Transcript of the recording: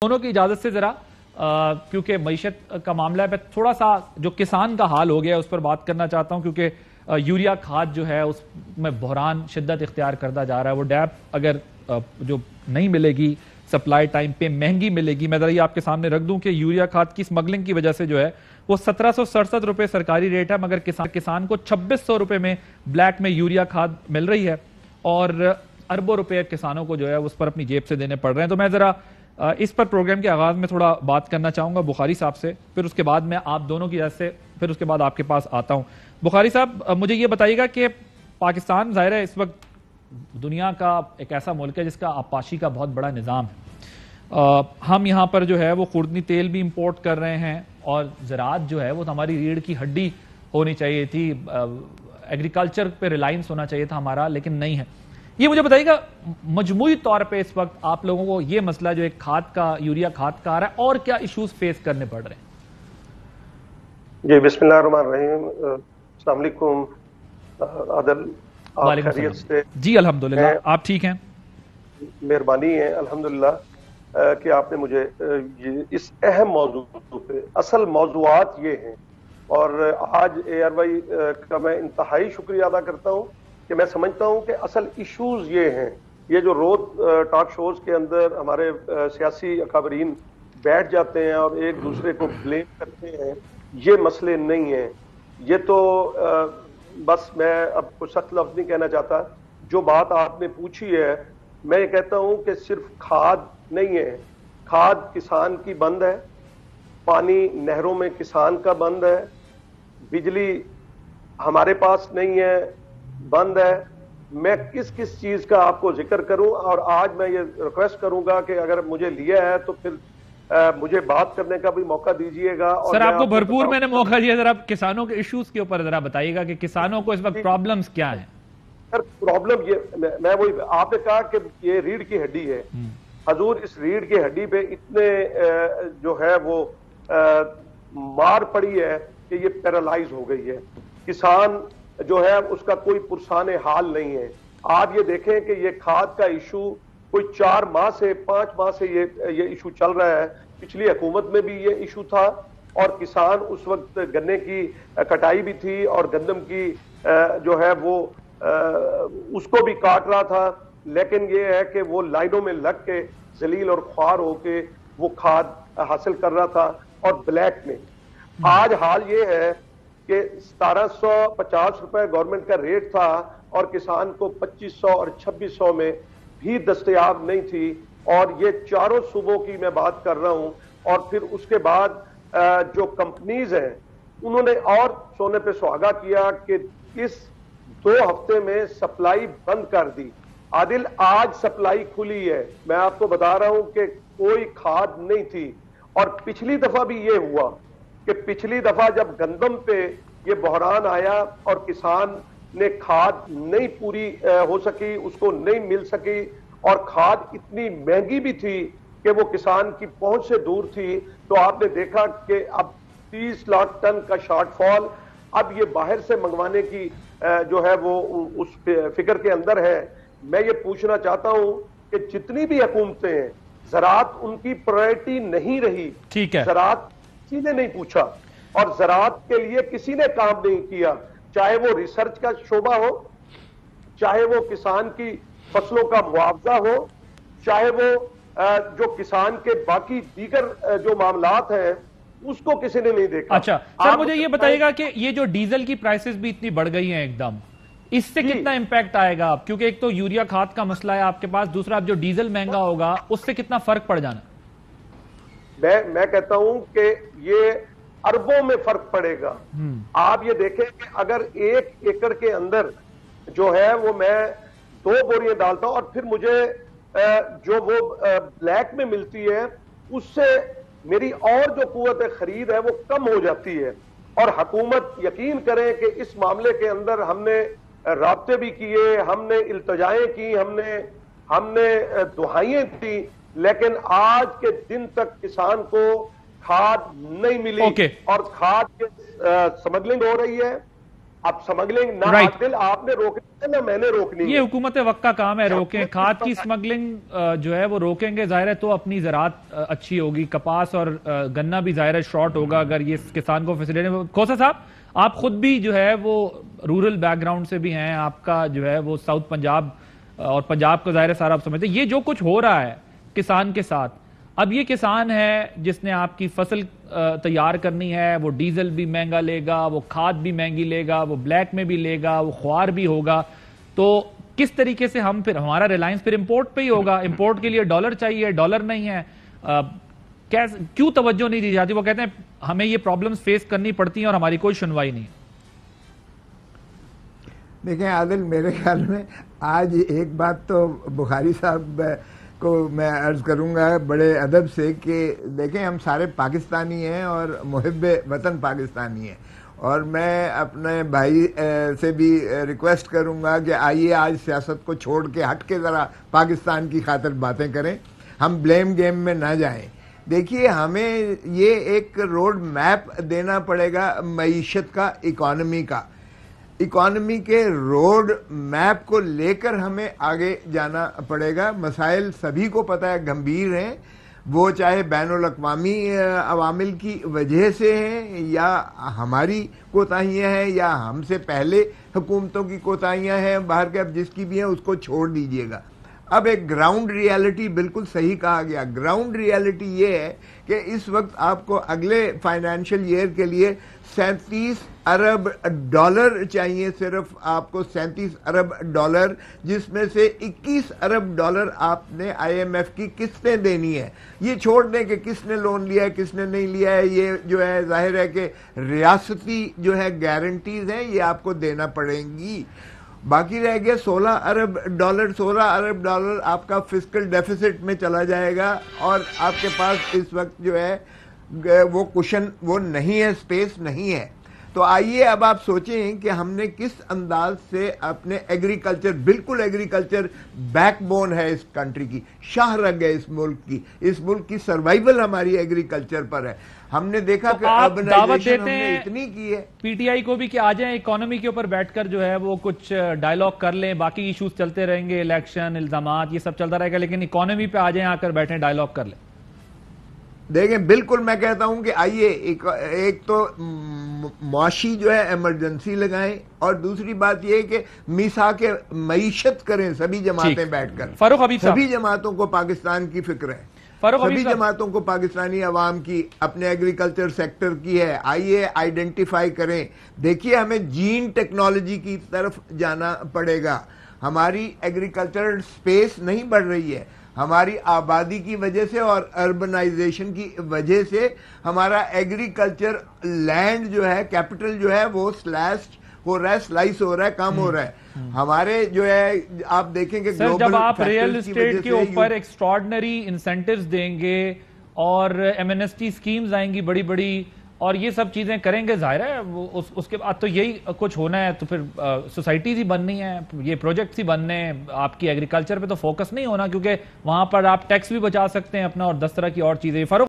दोनों की इजाजत से जरा क्योंकि मईशत का मामला है, थोड़ा सा जो किसान का हाल हो गया है उस पर बात करना चाहता हूं, क्योंकि यूरिया खाद जो है उसमें बहरान शिद्दत इख्तियार करता जा रहा है। वो डैप अगर जो नहीं मिलेगी, सप्लाई टाइम पे महंगी मिलेगी। मैं जरा ये आपके सामने रख दूं कि यूरिया खाद की स्मगलिंग की वजह से जो है वो 1767 रुपए सरकारी रेट है, मगर किसान को 2600 रुपए में ब्लैक में यूरिया खाद मिल रही है और अरबों रुपए किसानों को जो है उस पर अपनी जेब से देने पड़ रहे हैं। तो मैं जरा इस पर प्रोग्राम के आगाज में थोड़ा बात करना चाहूंगा बुखारी साहब से, फिर उसके बाद मैं आप दोनों की वजह से फिर उसके बाद आपके पास आता हूं। बुखारी साहब, मुझे ये बताइएगा कि पाकिस्तान ज़ाहिर है इस वक्त दुनिया का एक ऐसा मुल्क है जिसका आबपाशी का बहुत बड़ा निज़ाम है। हम यहाँ पर जो है वो खुर्दनी तेल भी इंपोर्ट कर रहे हैं और ज़राअत जो है वो तो हमारी रीढ़ की हड्डी होनी चाहिए थी, एग्रीकल्चर पे रिलायंस होना चाहिए था हमारा, लेकिन नहीं है। ये मुझे बताइएगा मजमूई तौर पे इस वक्त आप लोगों को ये मसला जो एक खाद का, यूरिया खाद का आ रहा है, और क्या इश्यूज फेस करने पड़ रहे हैं? जी बिस्मिल्लाहिर्रहमानिर्रहीम, अस्सलाम वालेकुम। आदल, आप खैरियत से? जी अल्हम्दुलिल्लाह, आप ठीक हैं? मेहरबानी है अल्हम्दुलिल्लाह कि आपने मुझे इस अहम मौजू पे, असल मौजूआत ये हैं और आज ARY का मैं इंतहाई शुक्रिया अदा करता हूँ कि मैं समझता हूं कि असल इश्यूज ये हैं। ये जो रोज टॉक शोज के अंदर हमारे सियासी अकाबरीन बैठ जाते हैं और एक दूसरे को ब्लेम करते हैं, ये मसले नहीं हैं। ये तो बस मैं अब कुछ सख्त लफ्ज नहीं कहना चाहता। जो बात आपने पूछी है, मैं ये कहता हूं कि सिर्फ खाद नहीं है, खाद किसान की बंद है, पानी नहरों में किसान का बंद है, बिजली हमारे पास नहीं है, बंद है। मैं किस किस चीज का आपको जिक्र करूं, और आज मैं ये रिक्वेस्ट करूंगा कि अगर मुझे लिया है तो फिर मुझे बात करने का भी मौका दीजिएगा। और सर आपको भरपूर मैंने मौका दिया, जरा किसानों के इश्यूज के ऊपर जरा बताइएगा कि किसानों को इस वक्त प्रॉब्लम्स क्या हैं। सर प्रॉब्लम ये, मैं वही, आपने कहा कि ये रीढ़ की हड्डी है। हजूर, इस रीढ़ की हड्डी पे इतने जो है वो मार पड़ी है कि ये पैरालाइज हो गई है। किसान जो है उसका कोई पुरसाने हाल नहीं है। आप ये देखें कि ये खाद का इशू कोई 4 माह से 5 माह से ये इशू चल रहा है। पिछली हुकूमत में भी ये इशू था और किसान उस वक्त गन्ने की कटाई भी थी और गंदम की जो है वो उसको भी काट रहा था, लेकिन ये है कि वो लाइनों में लग के जलील और ख्वार होके वो खाद हासिल कर रहा था और ब्लैक में। आज हाल ये है कि 1750 रुपए गवर्नमेंट का रेट था और किसान को 2500 और 2600 में भी दस्तयाब नहीं थी। और ये चारों सूबों की मैं बात कर रहा हूं। और फिर उसके बाद जो कंपनीज हैं उन्होंने और सोने पे सुहागा किया कि इस 2 हफ्ते में सप्लाई बंद कर दी। आदिल, आज सप्लाई खुली है। मैं आपको बता रहा हूं कि कोई खाद नहीं थी। और पिछली दफा भी ये हुआ कि पिछली दफा जब गंदम पे ये बहरान आया और किसान ने खाद नहीं पूरी हो सकी, उसको नहीं मिल सकी, और खाद इतनी महंगी भी थी कि वो किसान की पहुंच से दूर थी, तो आपने देखा कि अब 30 लाख टन का शॉर्टफॉल अब ये बाहर से मंगवाने की जो है वो उस फिक्र के अंदर है। मैं ये पूछना चाहता हूं कि जितनी भी हुकूमतें हैं, ज़राअत उनकी प्रायोरिटी नहीं रही। ठीक है, ज़राअत किसी ने नहीं पूछा और ज़राअत के लिए किसी ने काम नहीं किया, चाहे वो रिसर्च का शोबा हो, चाहे वो किसान की फसलों का मुआवजा हो, चाहे वो जो किसान के बाकी दीगर जो मामलात हैं उसको किसी ने नहीं देखा। अच्छा सर, मुझे ये बताइएगा कि ये जो डीजल की प्राइसेस भी इतनी बढ़ गई हैं एकदम, इससे कितना इंपैक्ट आएगा आप? क्योंकि एक तो यूरिया खाद का मसला है आपके पास, दूसरा अब जो डीजल महंगा होगा उससे कितना फर्क पड़ जाना? मैं कहता हूं कि ये अरबों में फर्क पड़ेगा। आप ये देखें कि अगर 1 एकड़ के अंदर जो है वो मैं 2 बोरियां डालता हूं और फिर मुझे जो वो ब्लैक में मिलती है उससे मेरी और जो कुव्वत खरीद है वो कम हो जाती है। और हुकूमत, यकीन करें कि इस मामले के अंदर हमने राब्ते भी किए, हमने इल्तजाएं की, हमने दुहाइयां दी, लेकिन आज के दिन तक किसान को खाद नहीं मिली। और खाद की स्मगलिंग हो रही है, اب سمگلنگ نہ عادل آپ نے روکنی ہے نہ میں نے روکنی ہے. یہ حکومت وقت کا کام ہے روکیں. کھاد کی سمگلنگ جو ہے وہ روکیں گے ظاہر ہے تو اپنی زراعت اچھی ہوگی. کپاس اور گنا بھی ظاہر ہے شارٹ ہوگا اگر یہ کسان کو فیسیلیٹی. کوثر صاحب آپ خود بھی جو ہے وہ رورل بیک گراؤنڈ سے بھی ہیں, آپ کا جو ہے وہ ساؤتھ پنجاب اور پنجاب کو ظاہر ہے سارا آپ سمجھتے ہیں. یہ جو کچھ ہو رہا ہے کسان کے ساتھ, اب یہ کسان ہے جس نے آپ کی فصل تیار کرنی ہے, وہ ڈیزل بھی مہنگا لے گا, وہ کھاد بھی مہنگی لے گا, وہ بلیک میں بھی لے گا, وہ خوار بھی ہوگا. تو کس طریقے سے ہم پھر ہمارا ریلائنس پھر امپورٹ پہ ہی ہوگا. امپورٹ کے لیے ڈالر چاہیے, ڈالر نہیں ہے. کیوں توجہ نہیں دی جاتی؟ وہ کہتے ہیں ہمیں یہ پرابلمز فیس کرنی پڑتی ہیں اور ہماری کوئی سنوائی نہیں. دیکھیں عادل, میرے خیال میں آج ایک بات تو بخاری صاحب کو میں عرض کروں گا بڑے ادب سے کہ دیکھیں ہم سارے پاکستانی ہیں اور محب وطن پاکستانی ہیں, اور میں اپنے بھائی سے بھی ریکویسٹ کروں گا کہ آئیے آج سیاست کو چھوڑ کے ہٹ کے ذرا پاکستان کی خاطر باتیں کریں, ہم بلیم گیم میں نہ جائیں. دیکھیے ہمیں یہ ایک روڈ میپ دینا پڑے گا معیشت کا, اکانومی کے روڈ میپ کو لے کر ہمیں آگے جانا پڑے گا. مسائل سبھی کو پتہ ہے گمبھیر ہیں, وہ چاہے بین الاقوامی عوامل کی وجہ سے ہیں یا ہماری کوتاہیاں ہیں یا ہم سے پہلے حکومتوں کی کوتاہیاں ہیں باہر کے, اب جس کی بھی ہیں اس کو چھوڑ دیجئے گا. اب ایک گراؤنڈ ریالٹی بالکل صحیح کہا گیا. گراؤنڈ ریالٹی یہ ہے کہ اس وقت آپ کو اگلے فائنینشل ایئر کے لیے 37 ارب ڈالر چاہیے, صرف آپ کو 37 ارب ڈالر, جس میں سے 21 ارب ڈالر آپ نے آئی ایم ایف کی قسطیں دینی ہے. یہ چھوڑ دیں کہ کس نے لون لیا ہے کس نے نہیں لیا ہے, یہ جو ہے ظاہر ہے کہ ریاستی جو ہے گارنٹیز ہیں یہ آپ کو دینا پڑیں گی. باقی رہ گیا 16 ارب ڈالر. 16 ارب ڈالر آپ کا فسکل ڈیفیسٹ میں چلا جائے گا, اور آپ کے پاس اس وقت جو ہے وہ کشن وہ نہیں ہے, اسپیس نہیں ہے. تو آئیے اب آپ سوچیں کہ ہم نے کس انداز سے اپنے ایگریکلچر, بالکل ایگریکلچر بیک بون ہے اس کنٹری کی, شاہ رگ ہے اس ملک کی سروائیول ہماری ایگریکلچر پر ہے. ہم نے دیکھا کہ اربنائزیشن ہم نے اتنی کی ہے. پی ٹی آئی کو بھی کہ آ جائیں اکانومی کے اوپر بیٹھ کر جو ہے وہ کچھ ڈائیلاگ کر لیں, باقی ایشوز چلتے رہیں گے, الیکشن, الزامات, یہ سب چلتا رہے گا, لیکن اکانومی پہ آ جائیں, آ کر بیٹھیں, ڈائیلاگ کر لیں. دیکھیں بالکل میں کہتا ہوں کہ آئیے ایک تو معاشی جو ہے ایمرجنسی لگائیں, اور دوسری بات یہ کہ میثاق معیشت کریں سبھی جماعتیں بیٹھ کر. فاروق حبیب صاحب, سبھی جماعتوں کو پاکستان کی فکر ہے, سبھی جماعتوں کو پاکستانی عوام کی, اپنے ایگریکلچر سیکٹر کی ہے. آئیے آئیڈینٹیفائی کریں. دیکھیے ہمیں جین ٹیکنالوجی کی طرف جانا پڑے گا. ہماری ایگریکلچرل سپیس نہیں بڑھ رہی ہے, ہماری آبادی کی وجہ سے اور اربنائزیشن کی وجہ سے ہمارا ایگریکلچر لینڈ جو ہے, کیپٹل جو ہے وہ سلیش ہو رہا ہے, سلائس ہو رہا ہے, کم ہو رہا ہے. ہمارے جو ہے آپ دیکھیں کہ سر جب آپ ریئل اسٹیٹ کے اوپر ایکسٹراڈنری انسینٹیوز دیں گے اور M N S T schemes آئیں گی بڑی بڑی, اور یہ سب چیزیں کریں گے, ظاہر ہے اس کے بعد تو یہی کچھ ہونا ہے. تو پھر سوسائٹیز ہی بننی ہیں, یہ پروجیکٹس ہی بننے ہیں. آپ کی ایگریکلچر پہ تو فوکس نہیں ہونا, کیونکہ وہاں پر آپ ٹیکس بھی بچا سکتے ہیں اپنا اور 10 طرح کی اور چیزیں. فاروق